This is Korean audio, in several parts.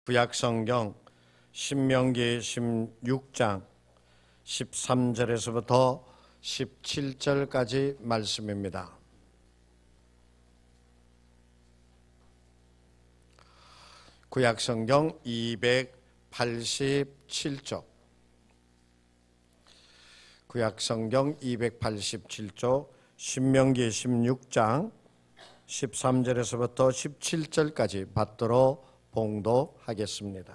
구약성경 신명기 16장 13절에서부터 17절까지 말씀입니다. 구약성경 287쪽, 구약성경 287쪽 신명기 16장 13절에서부터 17절까지 받들어 봉독하겠습니다.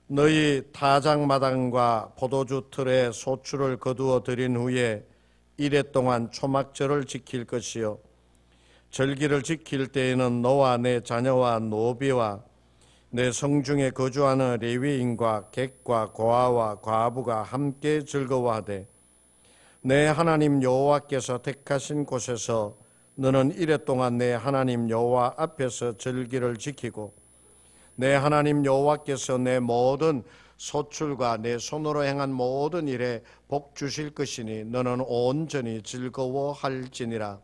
너희 타작마당과 포도주 틀에 소출을 거두어 들인 후에 이레 동안 초막절을 지킬 것이요, 절기를 지킬 때에는 너와 내 자녀와 노비와 내 성중에 거주하는 레위인과 객과 고아와 과부가 함께 즐거워하되, 내 하나님 여호와께서 택하신 곳에서 너는 이레 동안 내 하나님 여호와 앞에서 절기를 지키고, 내 하나님 여호와께서 내 모든 소출과 내 손으로 행한 모든 일에 복 주실 것이니 너는 온전히 즐거워할지니라.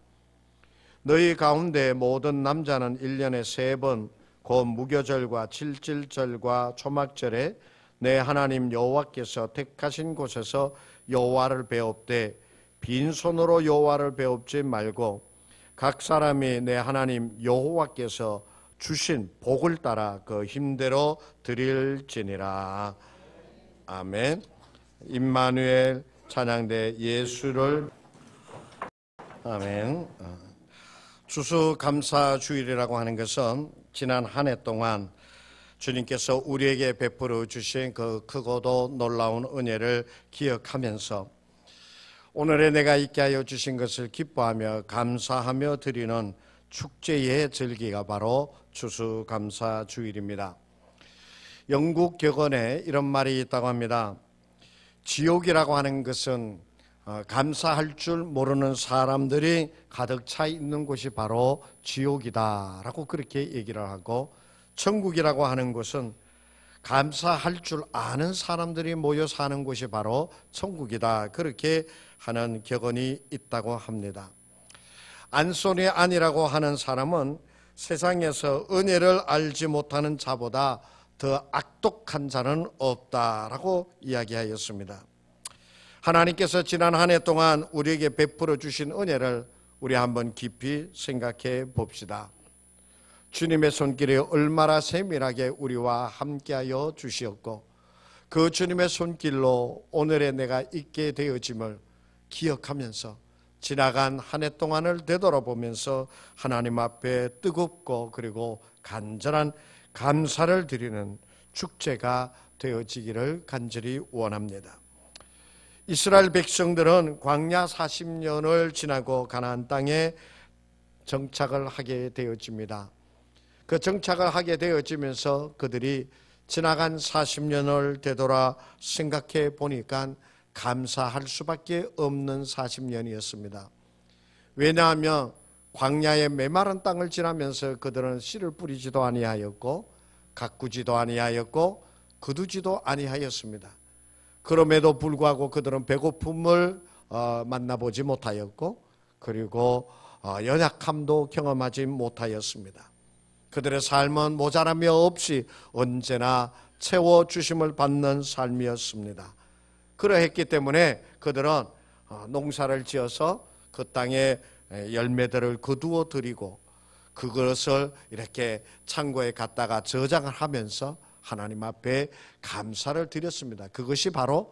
너희 가운데 모든 남자는 1년에 3번 곧 무교절과 칠칠절과 초막절에 내 하나님 여호와께서 택하신 곳에서 여호와를 배웁되, 빈손으로 여호와를 배웁지 말고 각 사람이 내 하나님 여호와께서 주신 복을 따라 그 힘대로 드릴지니라. 아멘. 임마누엘 찬양대 예수를. 아멘. 추수감사주일이라고 하는 것은 지난 한 해 동안 주님께서 우리에게 베풀어 주신 그 크고도 놀라운 은혜를 기억하면서 오늘의 내가 있게 하여 주신 것을 기뻐하며 감사하며 드리는 축제의 절기가 바로 추수감사주일입니다. 영국 격언에 이런 말이 있다고 합니다. 지옥이라고 하는 것은 감사할 줄 모르는 사람들이 가득 차 있는 곳이 바로 지옥이다라고 그렇게 얘기를 하고, 천국이라고 하는 곳은 감사할 줄 아는 사람들이 모여 사는 곳이 바로 천국이다, 그렇게 하는 격언이 있다고 합니다. 안소니 안이라고 하는 사람은 세상에서 은혜를 알지 못하는 자보다 더 악독한 자는 없다라고 이야기하였습니다. 하나님께서 지난 한 해 동안 우리에게 베풀어 주신 은혜를 우리 한번 깊이 생각해 봅시다. 주님의 손길이 얼마나 세밀하게 우리와 함께하여 주시었고, 그 주님의 손길로 오늘의 내가 있게 되어짐을 기억하면서 지나간 한 해 동안을 되돌아보면서 하나님 앞에 뜨겁고 그리고 간절한 감사를 드리는 축제가 되어지기를 간절히 원합니다. 이스라엘 백성들은 광야 40년을 지나고 가나안 땅에 정착을 하게 되어집니다. 그 정착을 하게 되어지면서 그들이 지나간 40년을 되돌아 생각해 보니까 감사할 수밖에 없는 40년이었습니다. 왜냐하면 광야의 메마른 땅을 지나면서 그들은 씨를 뿌리지도 아니하였고 가꾸지도 아니하였고 거두지도 아니하였습니다. 그럼에도 불구하고 그들은 배고픔을 만나보지 못하였고, 그리고 연약함도 경험하지 못하였습니다. 그들의 삶은 모자람이 없이 언제나 채워주심을 받는 삶이었습니다. 그러했기 때문에 그들은 농사를 지어서 그 땅에 열매들을 거두어 드리고 그것을 이렇게 창고에 갖다가 저장을 하면서 하나님 앞에 감사를 드렸습니다. 그것이 바로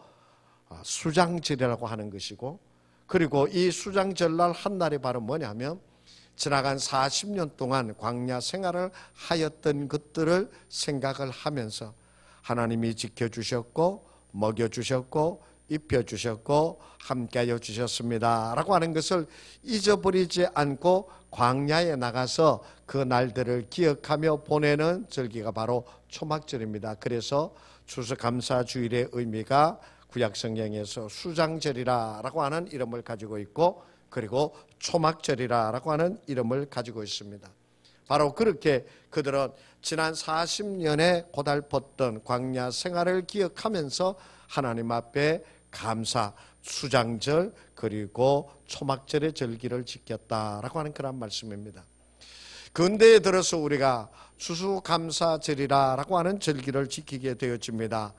수장절이라고 하는 것이고, 그리고 이 수장절날 한날이 바로 뭐냐면 지나간 40년 동안 광야 생활을 하였던 것들을 생각을 하면서 하나님이 지켜주셨고 먹여주셨고 입혀주셨고 함께하여 주셨습니다 라고 하는 것을 잊어버리지 않고 광야에 나가서 그 날들을 기억하며 보내는 절기가 바로 초막절입니다. 그래서 추수감사주일의 의미가 구약성경에서 수장절이라고 하는 이름을 가지고 있고, 그리고 초막절이라고 하는 이름을 가지고 있습니다. 바로 그렇게 그들은 지난 40년에 고달팠던 광야 생활을 기억하면서 하나님 앞에 감사, 수장절 그리고 초막절의 절기를 지켰다라고 하는 그런 말씀입니다. 근대에 들어서 우리가 추수감사절이라고 하는 절기를 지키게 되어집니다.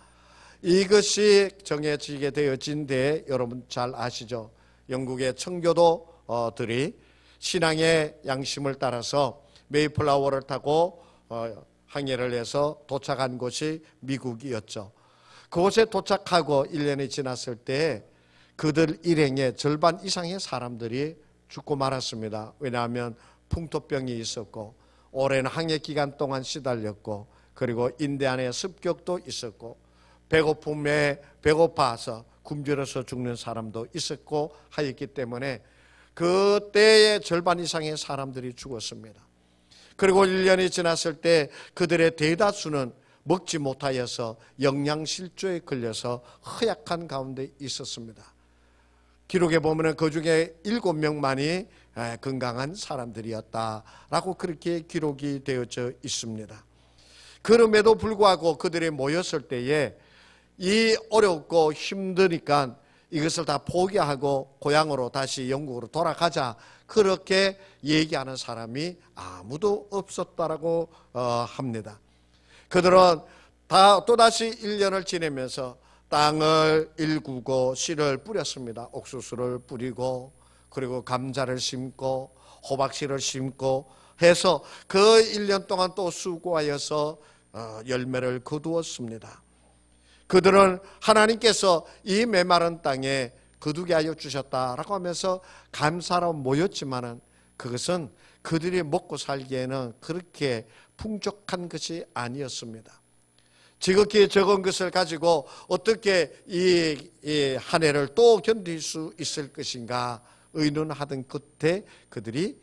이것이 정해지게 되어진 데 여러분 잘 아시죠? 영국의 청교도들이 신앙의 양심을 따라서 메이플라워를 타고 항해를 해서 도착한 곳이 미국이었죠. 그곳에 도착하고 1년이 지났을 때 그들 일행의 절반 이상의 사람들이 죽고 말았습니다. 왜냐하면 풍토병이 있었고 오랜 항해 기간 동안 시달렸고 그리고 인대 안에 습격도 있었고 배고픔에 배고파서 굶주려서 죽는 사람도 있었고 하였기 때문에 그때의 절반 이상의 사람들이 죽었습니다. 그리고 1년이 지났을 때 그들의 대다수는 먹지 못하여서 영양실조에 걸려서 허약한 가운데 있었습니다. 기록에 보면 그 중에 7명만이 건강한 사람들이었다라고 그렇게 기록이 되어져 있습니다. 그럼에도 불구하고 그들이 모였을 때에 이 어렵고 힘드니까 이것을 다 포기하고 고향으로 다시 영국으로 돌아가자 그렇게 얘기하는 사람이 아무도 없었다라고 합니다. 그들은 다 또다시 1년을 지내면서 땅을 일구고 씨를 뿌렸습니다. 옥수수를 뿌리고 그리고 감자를 심고 호박씨를 심고 해서 그 1년 동안 또 수고하여서 열매를 거두었습니다. 그들은 하나님께서 이 메마른 땅에 거두게 하여 주셨다라고 하면서 감사로 모였지만은 그것은 그들이 먹고 살기에는 그렇게 풍족한 것이 아니었습니다. 지극히 적은 것을 가지고 어떻게 이 한 해를 또 견딜 수 있을 것인가 의논하던 끝에 그들이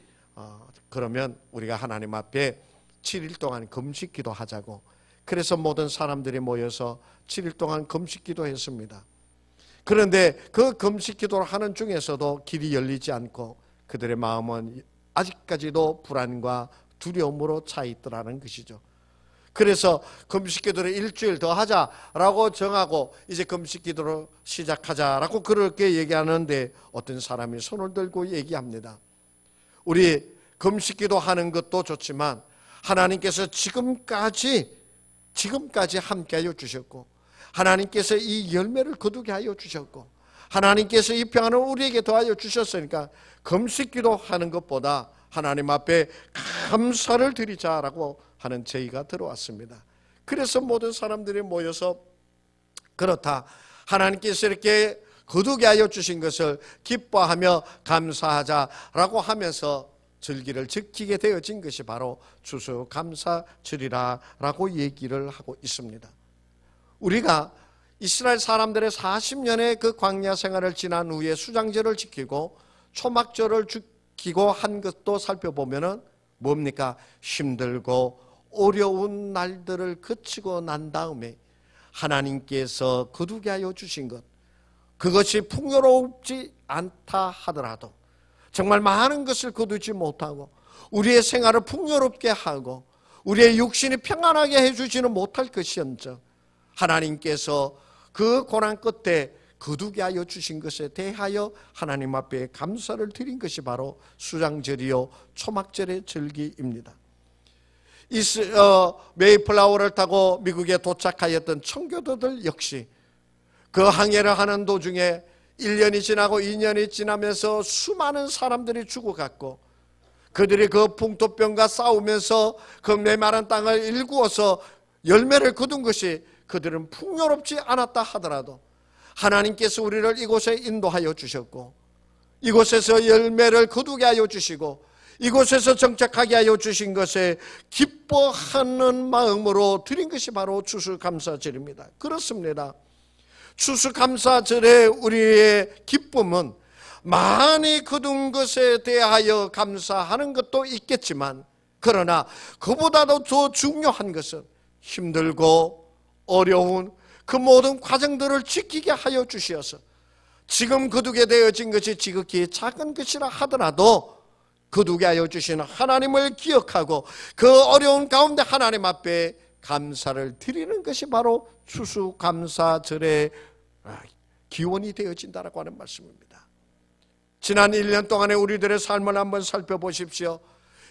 그러면 우리가 하나님 앞에 7일 동안 금식 기도하자고 그래서 모든 사람들이 모여서 7일 동안 금식 기도했습니다. 그런데 그 금식 기도를 하는 중에서도 길이 열리지 않고 그들의 마음은 아직까지도 불안과 두려움으로 차 있더라는 것이죠. 그래서 금식 기도를 일주일 더 하자라고 정하고 이제 금식 기도를 시작하자라고 그렇게 얘기하는데 어떤 사람이 손을 들고 얘기합니다. 우리 금식 기도하는 것도 좋지만 하나님께서 지금까지 함께하여 주셨고 하나님께서 이 열매를 거두게 하여 주셨고 하나님께서 이 평안을 우리에게 더하여 주셨으니까 금식 기도하는 것보다 하나님 앞에 감사를 드리자라고 하는 제의가 들어왔습니다. 그래서 모든 사람들이 모여서 그렇다 하나님께서 이렇게 거두게 하여 주신 것을 기뻐하며 감사하자라고 하면서 절기를 지키게 되어진 것이 바로 추수감사절이라고 얘기를 하고 있습니다. 우리가 이스라엘 사람들의 40년의 그 광야 생활을 지난 후에 수장절을 지키고 초막절을 지키고 한 것도 살펴보면은 뭡니까? 힘들고 어려운 날들을 거치고 난 다음에 하나님께서 거두게 하여 주신 것 그것이 풍요롭지 않다 하더라도 정말 많은 것을 거두지 못하고 우리의 생활을 풍요롭게 하고 우리의 육신이 평안하게 해주지는 못할 것이언정 하나님께서 그 고난 끝에 거두게 하여 주신 것에 대하여 하나님 앞에 감사를 드린 것이 바로 수장절이요 초막절의 절기입니다. 메이플라워를 타고 미국에 도착하였던 청교도들 역시 그 항해를 하는 도중에 1년이 지나고 2년이 지나면서 수많은 사람들이 죽어갔고 그들이 그 풍토병과 싸우면서 그 메마른 땅을 일구어서 열매를 거둔 것이 그들은 풍요롭지 않았다 하더라도 하나님께서 우리를 이곳에 인도하여 주셨고 이곳에서 열매를 거두게 하여 주시고 이곳에서 정착하게 하여 주신 것에 기뻐하는 마음으로 드린 것이 바로 추수감사절입니다. 그렇습니다. 추수감사절에 우리의 기쁨은 많이 거둔 것에 대하여 감사하는 것도 있겠지만 그러나 그보다도 더 중요한 것은 힘들고 어려운 그 모든 과정들을 지키게 하여 주시어서 지금 거두게 되어진 것이 지극히 작은 것이라 하더라도 거두게 하여 주신 하나님을 기억하고 그 어려운 가운데 하나님 앞에 감사를 드리는 것이 바로 추수감사절의 기원이 되어진다라고 하는 말씀입니다. 지난 1년 동안의 우리들의 삶을 한번 살펴보십시오.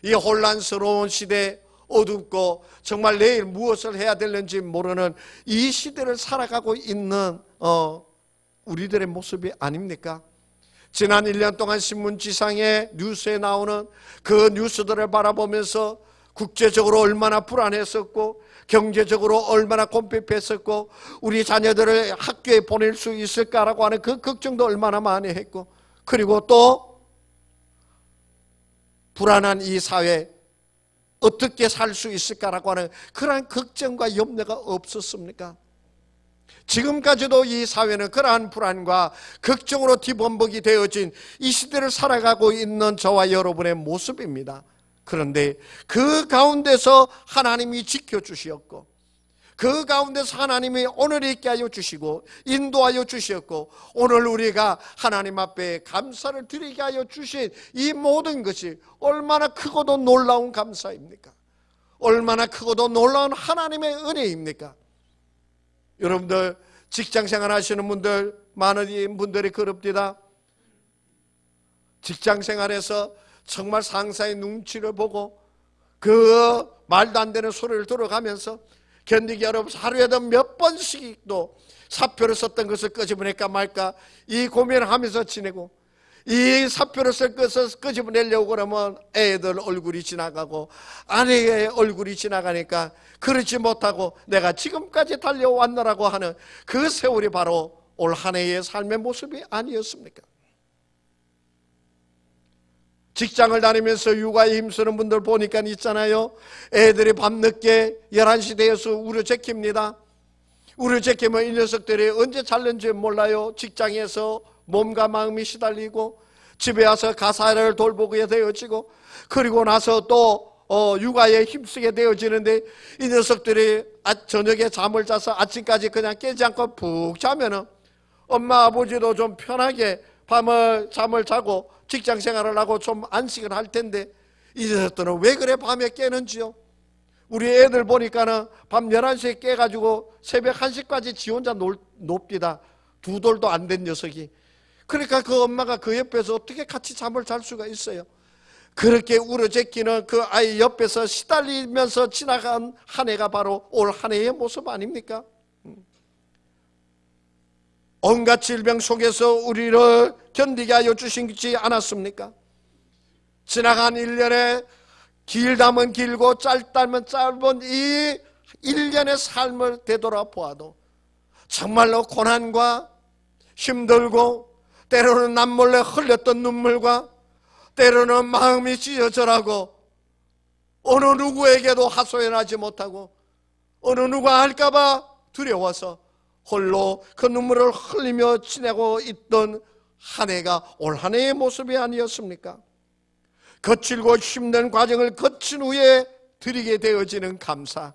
이 혼란스러운 시대, 어둡고 정말 내일 무엇을 해야 될는지 모르는 이 시대를 살아가고 있는 우리들의 모습이 아닙니까? 지난 1년 동안 신문지상에 뉴스에 나오는 그 뉴스들을 바라보면서 국제적으로 얼마나 불안했었고 경제적으로 얼마나 곤핍했었고 우리 자녀들을 학교에 보낼 수 있을까라고 하는 그 걱정도 얼마나 많이 했고, 그리고 또 불안한 이 사회 어떻게 살 수 있을까라고 하는 그러한 걱정과 염려가 없었습니까? 지금까지도 이 사회는 그러한 불안과 걱정으로 뒤범벅이 되어진 이 시대를 살아가고 있는 저와 여러분의 모습입니다. 그런데 그 가운데서 하나님이 지켜주시었고, 그 가운데서 하나님이 오늘 있게 하여 주시고 인도하여 주셨고, 오늘 우리가 하나님 앞에 감사를 드리게 하여 주신 이 모든 것이 얼마나 크고도 놀라운 감사입니까? 얼마나 크고도 놀라운 하나님의 은혜입니까? 여러분들 직장생활 하시는 분들, 많은 분들이 그럽니다. 직장생활에서 정말 상사의 눈치를 보고 그 말도 안 되는 소리를 들어가면서 견디기 어려워서 하루에도 몇 번씩도 사표를 썼던 것을 끄집어낼까 말까 이 고민을 하면서 지내고, 이 사표를 쓸 것을 끄집어내려고 그러면 애들 얼굴이 지나가고 아내의 얼굴이 지나가니까 그렇지 못하고 내가 지금까지 달려왔노라고 하는 그 세월이 바로 올 한 해의 삶의 모습이 아니었습니까? 직장을 다니면서 육아에 힘쓰는 분들 보니까 있잖아요. 애들이 밤늦게 11시 되어서 우려제킵니다. 우려제키면 이 녀석들이 언제 잘는지 몰라요. 직장에서 몸과 마음이 시달리고 집에 와서 가사를 돌보게 되어지고, 그리고 나서 또 육아에 힘쓰게 되어지는데 이 녀석들이 저녁에 잠을 자서 아침까지 그냥 깨지 않고 푹 자면은 엄마 아버지도 좀 편하게 밤을 잠을 자고 직장 생활을 하고 좀 안식을 할 텐데 이 녀석들은 왜 그래 밤에 깨는지요? 우리 애들 보니까는 밤 11시에 깨가지고 새벽 1시까지 지 혼자 놉디다. 두 돌도 안 된 녀석이. 그러니까 그 엄마가 그 옆에서 어떻게 같이 잠을 잘 수가 있어요? 그렇게 우러제끼는 그 아이 옆에서 시달리면서 지나간 한 해가 바로 올 한 해의 모습 아닙니까? 온갖 질병 속에서 우리를 견디게 하여 주시지 않았습니까? 지나간 1년에 길다면 길고 짧다면 짧은 이 1년의 삶을 되돌아보아도 정말로 고난과 힘들고 때로는 남몰래 흘렸던 눈물과 때로는 마음이 찢어져라고 어느 누구에게도 하소연하지 못하고 어느 누가 알까봐 두려워서 홀로 그 눈물을 흘리며 지내고 있던 한 해가 올 한 해의 모습이 아니었습니까? 거칠고 힘든 과정을 거친 후에 드리게 되어지는 감사,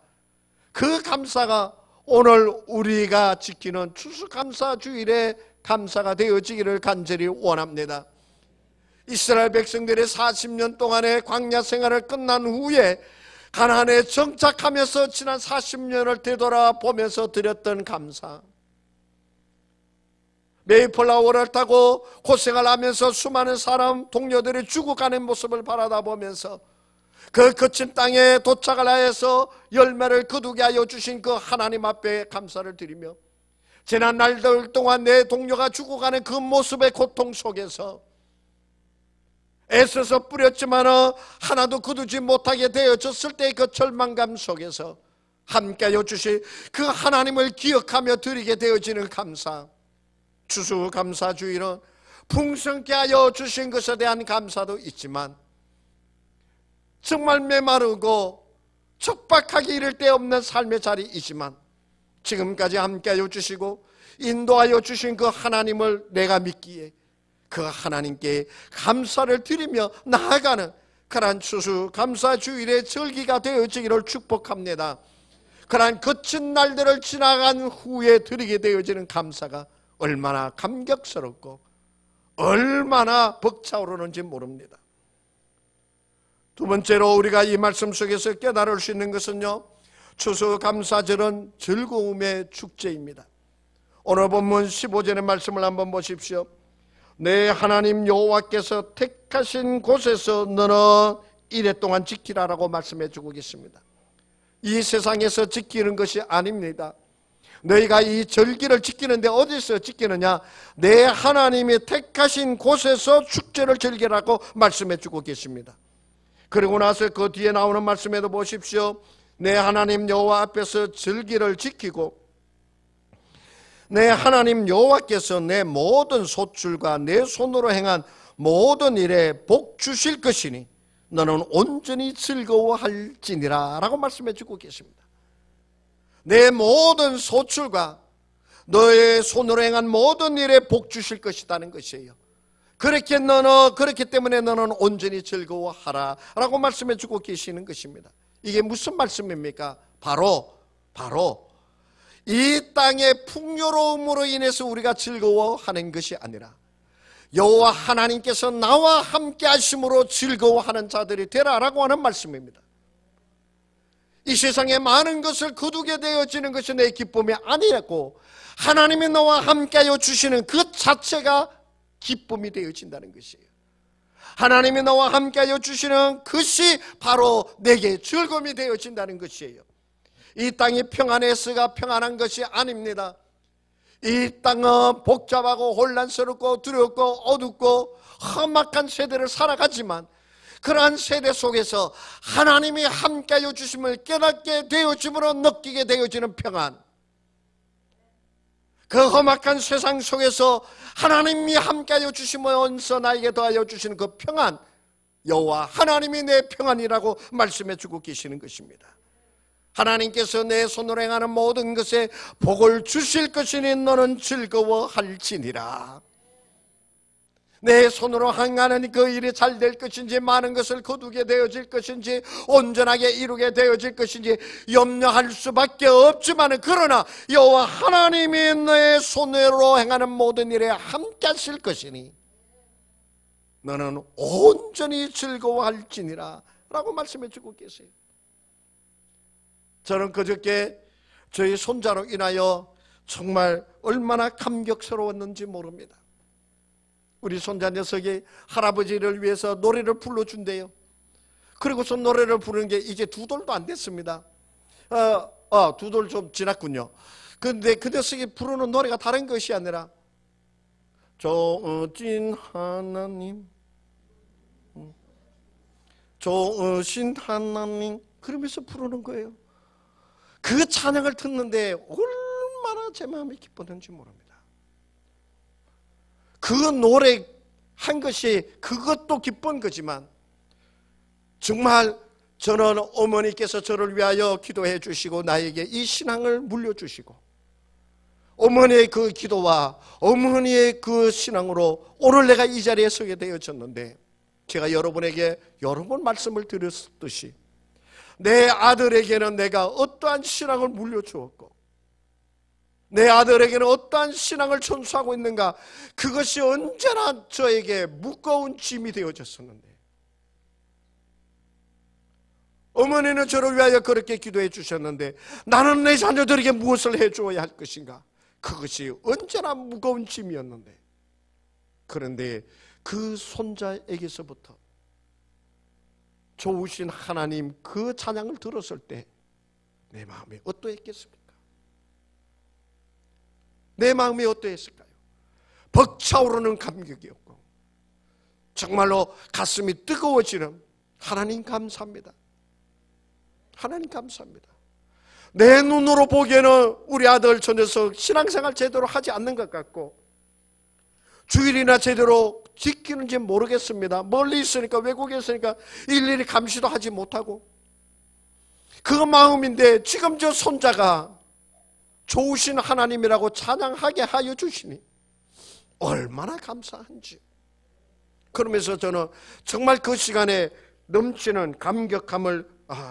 그 감사가 오늘 우리가 지키는 추수감사주일의 감사가 되어지기를 간절히 원합니다. 이스라엘 백성들의 40년 동안의 광야 생활을 끝난 후에 가나안에 정착하면서 지난 40년을 되돌아보면서 드렸던 감사, 메이플라워를 타고 고생을 하면서 수많은 사람 동료들이 죽어가는 모습을 바라다보면서 그 거친 땅에 도착을 하여서 열매를 거두게 하여 주신 그 하나님 앞에 감사를 드리며, 지난 날들 동안 내 동료가 죽어가는 그 모습의 고통 속에서 애써서 뿌렸지만 하나도 거두지 못하게 되어졌을 때의 그 절망감 속에서 함께 하여 주신 그 하나님을 기억하며 드리게 되어지는 감사, 추수감사주일은 풍성케 하여 주신 것에 대한 감사도 있지만 정말 메마르고 척박하기 이를 데 없는 삶의 자리이지만 지금까지 함께하여 주시고 인도하여 주신 그 하나님을 내가 믿기에 그 하나님께 감사를 드리며 나아가는 그러한 추수감사주일의 절기가 되어지기를 축복합니다. 그러한 거친 날들을 지나간 후에 드리게 되어지는 감사가 얼마나 감격스럽고 얼마나 벅차오르는지 모릅니다. 두 번째로 우리가 이 말씀 속에서 깨달을 수 있는 것은요, 추수감사절은 즐거움의 축제입니다. 오늘 본문 15절의 말씀을 한번 보십시오. 내 하나님 여호와께서 택하신 곳에서 너는 이래 동안 지키라라고 말씀해 주고 계십니다. 이 세상에서 지키는 것이 아닙니다. 너희가 이 절기를 지키는데 어디서 지키느냐? 내 하나님이 택하신 곳에서 축제를 즐기라고 말씀해 주고 계십니다. 그리고 나서 그 뒤에 나오는 말씀에도 보십시오. 내 하나님 여호와 앞에서 절기를 지키고 내 하나님 여호와께서 내 모든 소출과 내 손으로 행한 모든 일에 복 주실 것이니 너는 온전히 즐거워할지니라 라고 말씀해 주고 계십니다. 내 모든 소출과 너의 손으로 행한 모든 일에 복 주실 것이라는 것이에요. 그렇기 때문에 너는 온전히 즐거워하라 라고 말씀해 주고 계시는 것입니다. 이게 무슨 말씀입니까? 바로 이 땅의 풍요로움으로 인해서 우리가 즐거워하는 것이 아니라 여호와 하나님께서 나와 함께 하심으로 즐거워하는 자들이 되라라고 하는 말씀입니다. 이 세상에 많은 것을 거두게 되어지는 것이 내 기쁨이 아니었고 하나님이 너와 함께하여 주시는 그 자체가 기쁨이 되어진다는 것이에요. 하나님이 너와 함께하여 주시는 것이 바로 내게 즐거움이 되어진다는 것이에요. 이 땅이 평안해서가 평안한 것이 아닙니다. 이 땅은 복잡하고 혼란스럽고 두렵고 어둡고 험악한 세대를 살아가지만 그러한 세대 속에서 하나님이 함께하여 주심을 깨닫게 되어짐으로 느끼게 되어지는 평안, 그 험악한 세상 속에서 하나님이 함께하여 주시면서 나에게 더하여 주시는 그 평안, 여호와 하나님이 내 평안이라고 말씀해 주고 계시는 것입니다. 하나님께서 내 손으로 행하는 모든 것에 복을 주실 것이니 너는 즐거워할지니라. 내 손으로 행하는 그 일이 잘 될 것인지 많은 것을 거두게 되어질 것인지 온전하게 이루게 되어질 것인지 염려할 수밖에 없지만 그러나 여호와 하나님이 너의 손으로 행하는 모든 일에 함께 하실 것이니 너는 온전히 즐거워할지니라 라고 말씀해 주고 계세요. 저는 그저께 저희 손자로 인하여 정말 얼마나 감격스러웠는지 모릅니다. 우리 손자 녀석이 할아버지를 위해서 노래를 불러준대요. 그리고서 노래를 부르는 게 이제 2돌도 안 됐습니다. 2돌 좀 지났군요. 근데 그 녀석이 부르는 노래가 다른 것이 아니라 좋으신 하나님, 좋으신 하나님 그러면서 부르는 거예요. 그 찬양을 듣는데 얼마나 제 마음이 기뻤는지 모릅니다. 그 노래 한 것이 그것도 기쁜 거지만 정말 저는 어머니께서 저를 위하여 기도해 주시고 나에게 이 신앙을 물려주시고 어머니의 그 기도와 어머니의 그 신앙으로 오늘 내가 이 자리에 서게 되어졌는데 제가 여러분에게 여러 번 말씀을 드렸듯이 내 아들에게는 내가 어떠한 신앙을 물려주었고 내 아들에게는 어떠한 신앙을 전수하고 있는가, 그것이 언제나 저에게 무거운 짐이 되어졌었는데 어머니는 저를 위하여 그렇게 기도해 주셨는데 나는 내 자녀들에게 무엇을 해주어야 할 것인가, 그것이 언제나 무거운 짐이었는데 그런데 그 손자에게서부터 좋으신 하나님 그 찬양을 들었을 때 내 마음이 어떠했겠습니까? 내 마음이 어떠했을까요? 벅차오르는 감격이었고 정말로 가슴이 뜨거워지는 하나님 감사합니다. 하나님 감사합니다. 내 눈으로 보기에는 우리 아들 저 녀석 신앙생활 제대로 하지 않는 것 같고 주일이나 제대로 지키는지 모르겠습니다. 멀리 있으니까 외국에 있으니까 일일이 감시도 하지 못하고 그 마음인데 지금 저 손자가 좋으신 하나님이라고 찬양하게 하여 주시니 얼마나 감사한지. 그러면서 저는 정말 그 시간에 넘치는 감격함을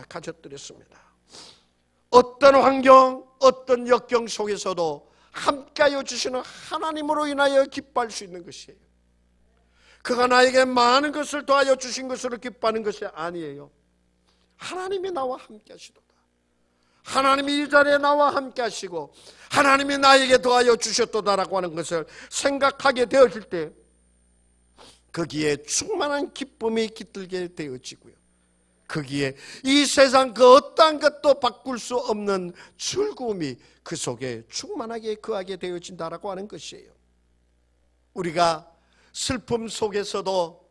가졌드렸습니다. 어떤 환경, 어떤 역경 속에서도 함께하여 주시는 하나님으로 인하여 기뻐할 수 있는 것이에요. 그가 나에게 많은 것을 더하여 주신 것으로 기뻐하는 것이 아니에요. 하나님이 나와 함께 하시도다. 하나님이 이 자리에 나와 함께 하시고 하나님이 나에게 더하여 주셨도다라고 하는 것을 생각하게 되어질 때 거기에 충만한 기쁨이 깃들게 되어지고요. 거기에 이 세상 그 어떠한 것도 바꿀 수 없는 즐거움이 그 속에 충만하게 거하게 되어진다라고 하는 것이에요. 우리가 슬픔 속에서도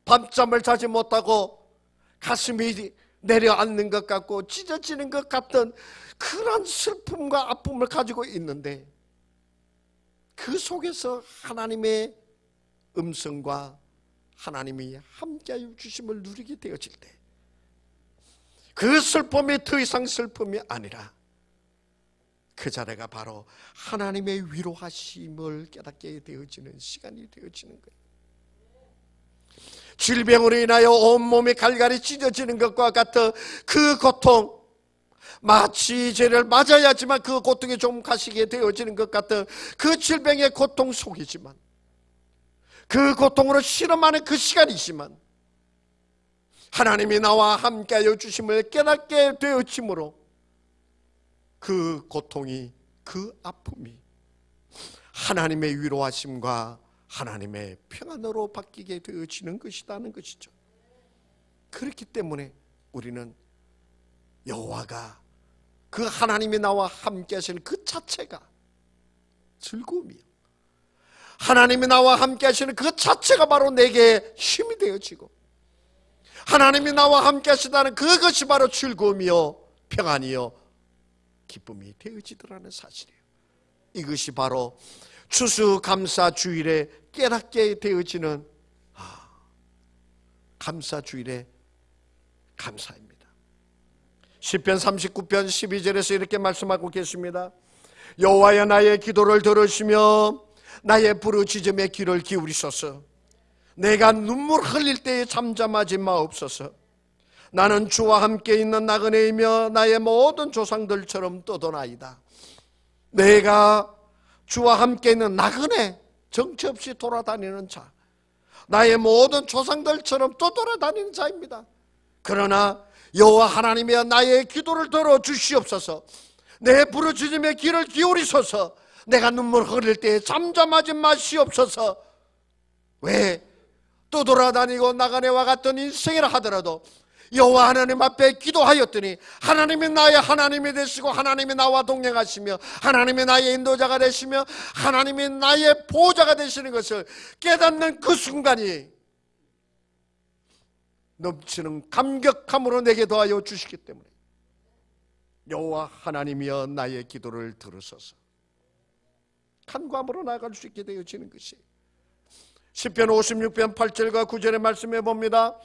밤잠을 자지 못하고 가슴이 내려앉는 것 같고 찢어지는 것 같은 그런 슬픔과 아픔을 가지고 있는데, 그 속에서 하나님의 음성과 하나님이 함께하여 주심을 누리게 되어질 때, 그 슬픔이 더 이상 슬픔이 아니라 그 자리가 바로 하나님의 위로하심을 깨닫게 되어지는 시간이 되어지는 거예요. 질병으로 인하여 온몸이 갈갈이 찢어지는 것과 같은 그 고통, 마치 죄를 맞아야지만 그 고통이 좀 가시게 되어지는 것 같은 그 질병의 고통 속이지만, 그 고통으로 실험하는 그 시간이지만, 하나님이 나와 함께하여 주심을 깨닫게 되어짐으로 그 고통이, 그 아픔이 하나님의 위로하심과 하나님의 평안으로 바뀌게 되어지는 것이라는 것이죠. 그렇기 때문에 우리는 여호와가, 그 하나님이 나와 함께 하시는 그 자체가 즐거움이요, 하나님이 나와 함께 하시는 그 자체가 바로 내게 힘이 되어지고, 하나님이 나와 함께 하시다는 그것이 바로 즐거움이요 평안이요 기쁨이 되어지더라는 사실이에요. 이것이 바로 추수감사주일에 깨닫게 되어지는 감사주일의 감사입니다. 시편 39편 12절에서 이렇게 말씀하고 계십니다. 여호와여, 나의 기도를 들으시며 나의 부르짖음에 귀를 기울이소서. 내가 눈물 흘릴 때에 잠잠하지 마옵소서. 나는 주와 함께 있는 나그네이며 나의 모든 조상들처럼 떠도나이다. 내가 주와 함께 있는 나그네, 정처 없이 돌아다니는 자, 나의 모든 조상들처럼 떠돌아다니는 자입니다. 그러나 여호와 하나님이여, 나의 기도를 들어주시옵소서. 내 부르짖음에 귀를 기울이소서. 내가 눈물 흘릴 때에 잠잠하지 마시옵소서. 왜? 떠돌아다니고 나그네와 같은 인생이라 하더라도 여호와 하나님 앞에 기도하였더니 하나님이 나의 하나님이 되시고, 하나님이 나와 동행하시며, 하나님이 나의 인도자가 되시며, 하나님이 나의 보호자가 되시는 것을 깨닫는 그 순간이 넘치는 감격함으로 내게 더하여 주시기 때문에 여호와 하나님이여, 나의 기도를 들으소서. 간구함으로 나아갈 수 있게 되어지는 것이 시편 56편 8절과 9절의 말씀해 봅니다.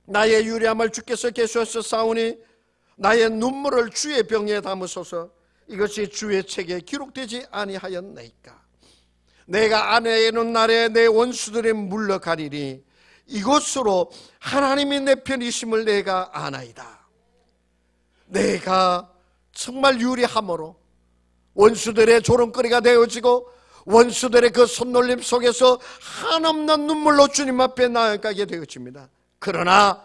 나의 유리함을 주께서 계수하여 싸우니 나의 눈물을 주의 병에 담으소서. 이것이 주의 책에 기록되지 아니하였나이까. 내가 아내에 있는 날에 내 원수들이 물러가리니 이곳으로 하나님이 내 편이심을 내가 아나이다. 내가 정말 유리함으로 원수들의 조롱거리가 되어지고 원수들의 그 손놀림 속에서 한없는 눈물로 주님 앞에 나아가게 되어집니다. 그러나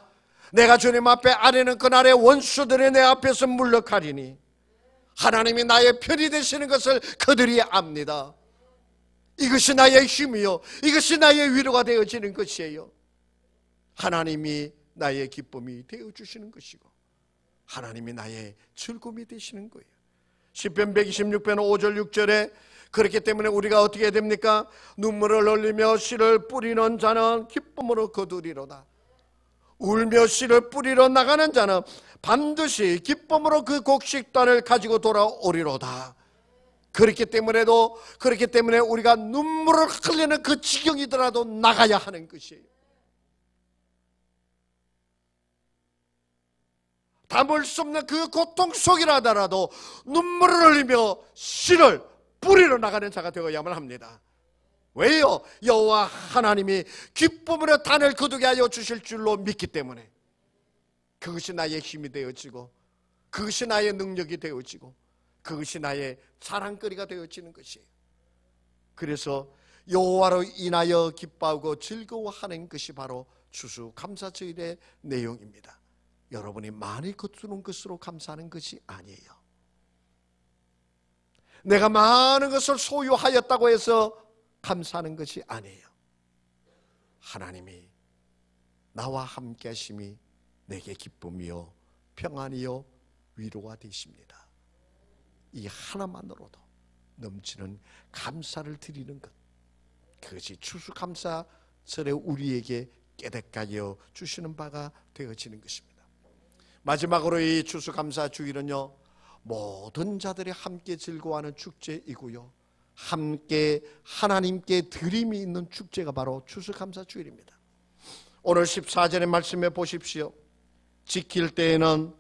내가 주님 앞에 아뢰는 그날의 원수들이 내 앞에서 물러가리니 하나님이 나의 편이 되시는 것을 그들이 압니다. 이것이 나의 힘이요, 이것이 나의 위로가 되어지는 것이에요. 하나님이 나의 기쁨이 되어주시는 것이고 하나님이 나의 즐거움이 되시는 거예요. 시편 126편 5절 6절에 그렇기 때문에 우리가 어떻게 해야 됩니까? 눈물을 흘리며 씨를 뿌리는 자는 기쁨으로 거두리로다. 울며 씨를 뿌리러 나가는 자는 반드시 기쁨으로 그 곡식단을 가지고 돌아오리로다. 그렇기 때문에 우리가 눈물을 흘리는 그 지경이더라도 나가야 하는 것이에요. 담을 수 없는 그 고통 속이라더라도 눈물을 흘리며 씨를 뿌리러 나가는 자가 되어야만 합니다. 왜요? 여호와 하나님이 기쁨으로 단을 거두게 하여 주실 줄로 믿기 때문에 그것이 나의 힘이 되어지고 그것이 나의 능력이 되어지고 그것이 나의 자랑거리가 되어지는 것이에요. 그래서 여호와로 인하여 기뻐하고 즐거워하는 것이 바로 추수감사주일의 내용입니다. 여러분이 많이 거두는 것으로 감사하는 것이 아니에요. 내가 많은 것을 소유하였다고 해서 감사하는 것이 아니에요. 하나님이 나와 함께 하심이 내게 기쁨이요 평안이요 위로가 되십니다. 이 하나만으로도 넘치는 감사를 드리는 것, 그것이 추수감사절에 우리에게 깨닫게 하여 주시는 바가 되어지는 것입니다. 마지막으로 이 추수감사주일은요, 모든 자들이 함께 즐거워하는 축제이고요, 함께 하나님께 드림이 있는 축제가 바로 추수감사주일입니다. 오늘 14절의 말씀에 보십시오. 지킬 때에는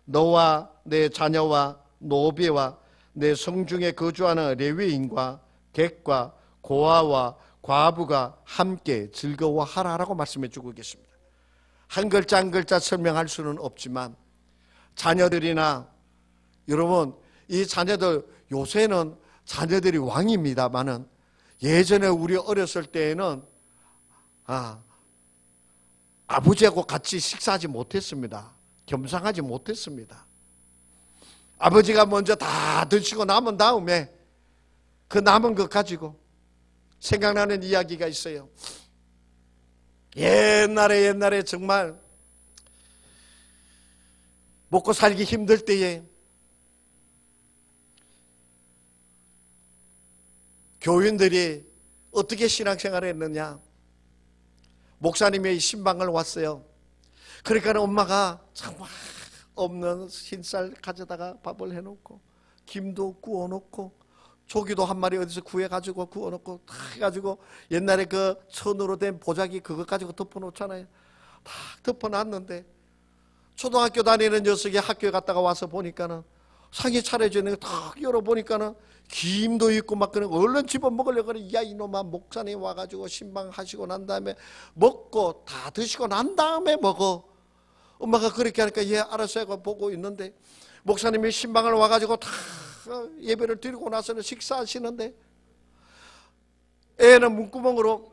너와 내 자녀와 노비와 내 성중에 거주하는 레위인과 객과 고아와 과부가 함께 즐거워하라라고 말씀해 주고 계십니다. 한 글자 한 글자 설명할 수는 없지만 자녀들이나 여러분, 이 자녀들, 요새는 자녀들이 왕입니다만은 예전에 우리 어렸을 때에는 아버지하고 같이 식사하지 못했습니다. 겸상하지 못했습니다. 아버지가 먼저 다 드시고 남은 다음에 그 남은 것 가지고, 생각나는 이야기가 있어요. 옛날에 정말 먹고 살기 힘들 때에 교인들이 어떻게 신앙생활을 했느냐, 목사님의 신방을 왔어요. 그러니까 엄마가 정말 없는 흰쌀 가져다가 밥을 해놓고 김도 구워놓고 조기도 한 마리 어디서 구해가지고 구워놓고 다 해가지고, 옛날에 그 천으로 된 보자기 그것 가지고 덮어놓잖아요. 다 덮어놨는데 초등학교 다니는 녀석이 학교에 갔다가 와서 보니까는 상이 차려져 있는 거 딱 열어보니까는 김도 있고 막 그런 거 얼른 집어 먹으려고 그래. 야 이놈아, 목사님 와가지고 신방하시고 난 다음에 먹고 다 드시고 난 다음에 먹어. 엄마가 그렇게 하니까 예 알았어요 하고 보고 있는데, 목사님이 신방을 와가지고 다 예배를 드리고 나서는 식사하시는데 애는 문구멍으로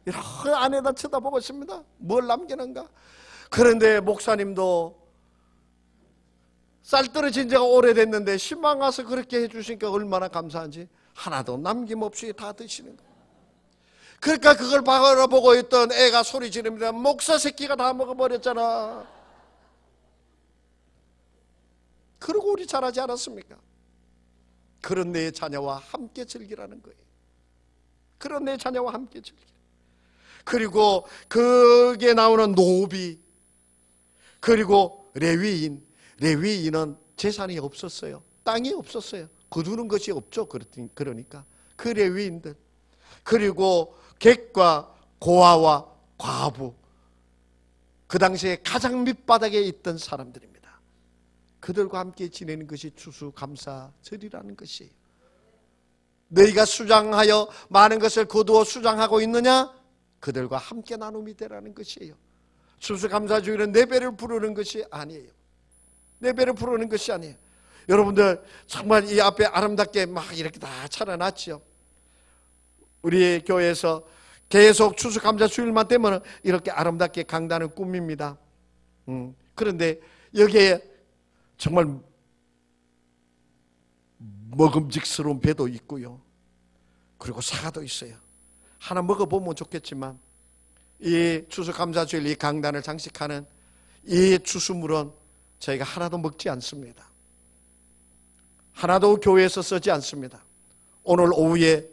이렇게 안에다 쳐다보고 있습니다. 뭘 남기는가. 그런데 목사님도 쌀 떨어진 지가 오래됐는데 신방 와서 그렇게 해주시니까 얼마나 감사한지 하나도 남김없이 다 드시는 거예요. 그러니까 그걸 바라보고 있던 애가 소리 지릅니다. 목사 새끼가 다 먹어버렸잖아. 그러고 우리 잘하지 않았습니까? 그런 내 자녀와 함께 즐기라는 거예요. 그런 내 자녀와 함께 즐기라. 그리고 거기에 나오는 노비, 그리고 레위인은 재산이 없었어요. 땅이 없었어요. 거두는 것이 없죠. 그러니까 그 레위인들, 그리고 객과 고아와 과부, 그 당시에 가장 밑바닥에 있던 사람들입니다. 그들과 함께 지내는 것이 추수감사절이라는 것이에요. 너희가 수장하여 많은 것을 거두어 수장하고 있느냐? 그들과 함께 나눔이 되라는 것이에요. 추수감사주일은 내 배를 부르는 것이 아니에요. 내 배를 부르는 것이 아니에요. 여러분들 정말 이 앞에 아름답게 막 이렇게 다 차려놨죠. 우리 교회에서 계속 추수감사주일만 되면 이렇게 아름답게 강단을 꾸밉니다. 그런데 여기에 정말 먹음직스러운 배도 있고요, 그리고 사과도 있어요. 하나 먹어보면 좋겠지만 이 추수감사주일 이 강단을 장식하는 이 추수물은 저희가 하나도 먹지 않습니다. 하나도 교회에서 쓰지 않습니다. 오늘 오후에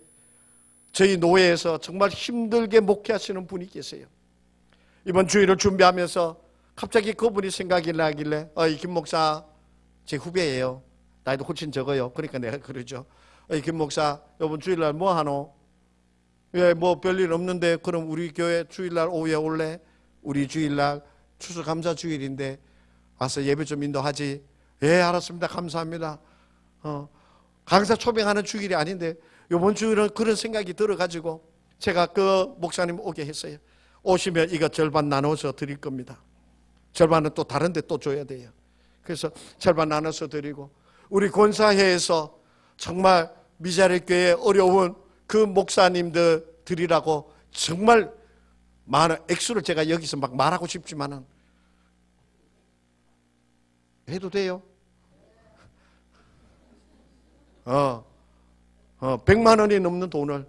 저희 노회에서 정말 힘들게 목회하시는 분이 계세요. 이번 주일을 준비하면서 갑자기 그분이 생각이 나길래 김 목사 제 후배예요. 나이도 훨씬 적어요. 그러니까 내가 그러죠. 김 목사 이번 주일날 뭐 하노? 왜 뭐 별일 없는데 그럼 우리 교회 주일날 오후에 올래? 우리 주일날 추수감사주일인데 와서 예배 좀 인도하지. 예 알았습니다. 감사합니다. 강사 초빙하는 주일이 아닌데 이번 주일은 그런 생각이 들어가지고 제가 그 목사님 오게 했어요. 오시면 이거 절반 나눠서 드릴 겁니다. 절반은 또 다른 데 또 줘야 돼요. 그래서 절반 나눠서 드리고, 우리 권사회에서 정말 미자리 교회 어려운 그 목사님들 드리라고 정말 많은 액수를 제가 여기서 막 말하고 싶지만은 해도 돼요. 100만 원이 넘는 돈을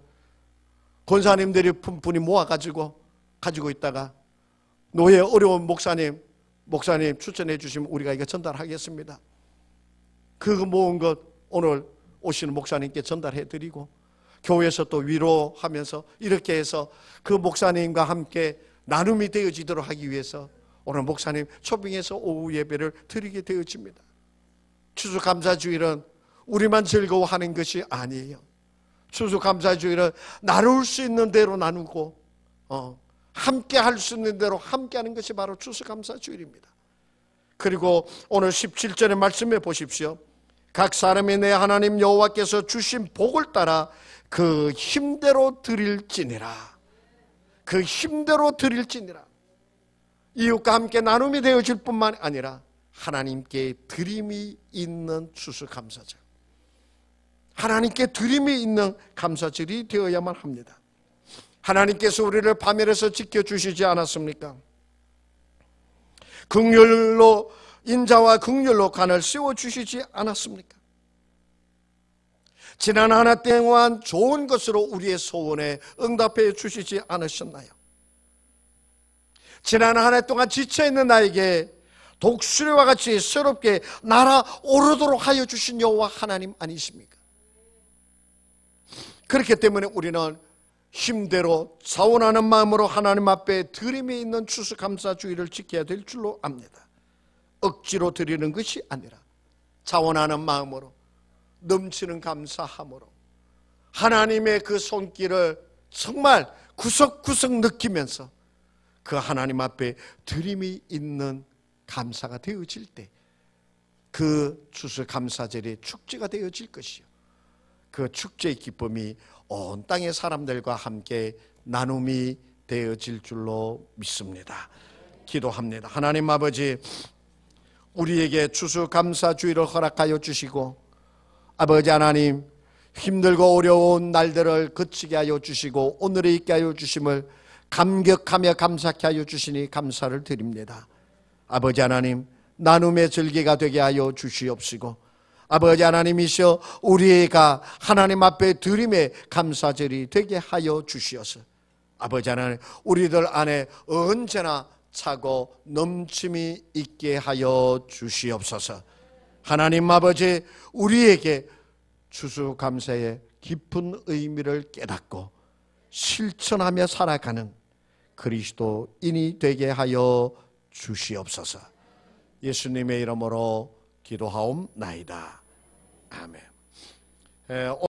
권사님들이 푼푼히 모아가지고 가지고 있다가 노예 어려운 목사님 추천해 주시면 우리가 이거 전달하겠습니다. 그 모은 것 오늘 오시는 목사님께 전달해 드리고, 교회에서 또 위로하면서 이렇게 해서 그 목사님과 함께 나눔이 되어지도록 하기 위해서 오늘 목사님 초빙해서 오후 예배를 드리게 되어집니다. 추수감사주일은 우리만 즐거워하는 것이 아니에요. 추수감사주일은 나눌 수 있는 대로 나누고 함께 할 수 있는 대로 함께 하는 것이 바로 추수감사주일입니다. 그리고 오늘 17절의 말씀해 보십시오. 각 사람이 내 하나님 여호와께서 주신 복을 따라 그 힘대로 드릴지니라. 그 힘대로 드릴지니라. 이웃과 함께 나눔이 되어질 뿐만 아니라 하나님께 드림이 있는 추수감사절, 하나님께 드림이 있는 감사절이 되어야만 합니다. 하나님께서 우리를 파멸에서 지켜주시지 않았습니까? 긍휼로 인자와 긍휼로 간을 씌워주시지 않았습니까? 지난 한 해 동안 좋은 것으로 우리의 소원에 응답해 주시지 않으셨나요? 지난 한 해 동안 지쳐있는 나에게 독수리와 같이 새롭게 날아오르도록 하여 주신 여호와 하나님 아니십니까? 그렇기 때문에 우리는 힘대로 자원하는 마음으로 하나님 앞에 드림이 있는 추수감사주의를 지켜야 될 줄로 압니다. 억지로 드리는 것이 아니라 자원하는 마음으로, 넘치는 감사함으로 하나님의 그 손길을 정말 구석구석 느끼면서 그 하나님 앞에 드림이 있는 감사가 되어질 때 그 추수감사절이 축제가 되어질 것이요, 그 축제의 기쁨이 온 땅의 사람들과 함께 나눔이 되어질 줄로 믿습니다. 기도합니다. 하나님 아버지, 우리에게 추수감사주의를 허락하여 주시고, 아버지 하나님, 힘들고 어려운 날들을 거치게 하여 주시고 오늘에 있게 하여 주심을 감격하며 감사케 하여 주시니 감사를 드립니다. 아버지 하나님, 나눔의 절기가 되게 하여 주시옵시고, 아버지 하나님이시여 우리가 하나님 앞에 드림의 감사절이 되게 하여 주시어서 아버지 하나님, 우리들 안에 언제나 차고 넘침이 있게 하여 주시옵소서. 하나님 아버지, 우리에게 추수감사의 깊은 의미를 깨닫고 실천하며 살아가는 그리스도인이 되게 하여 주시옵소서. 예수님의 이름으로 기도하옵나이다. 아멘.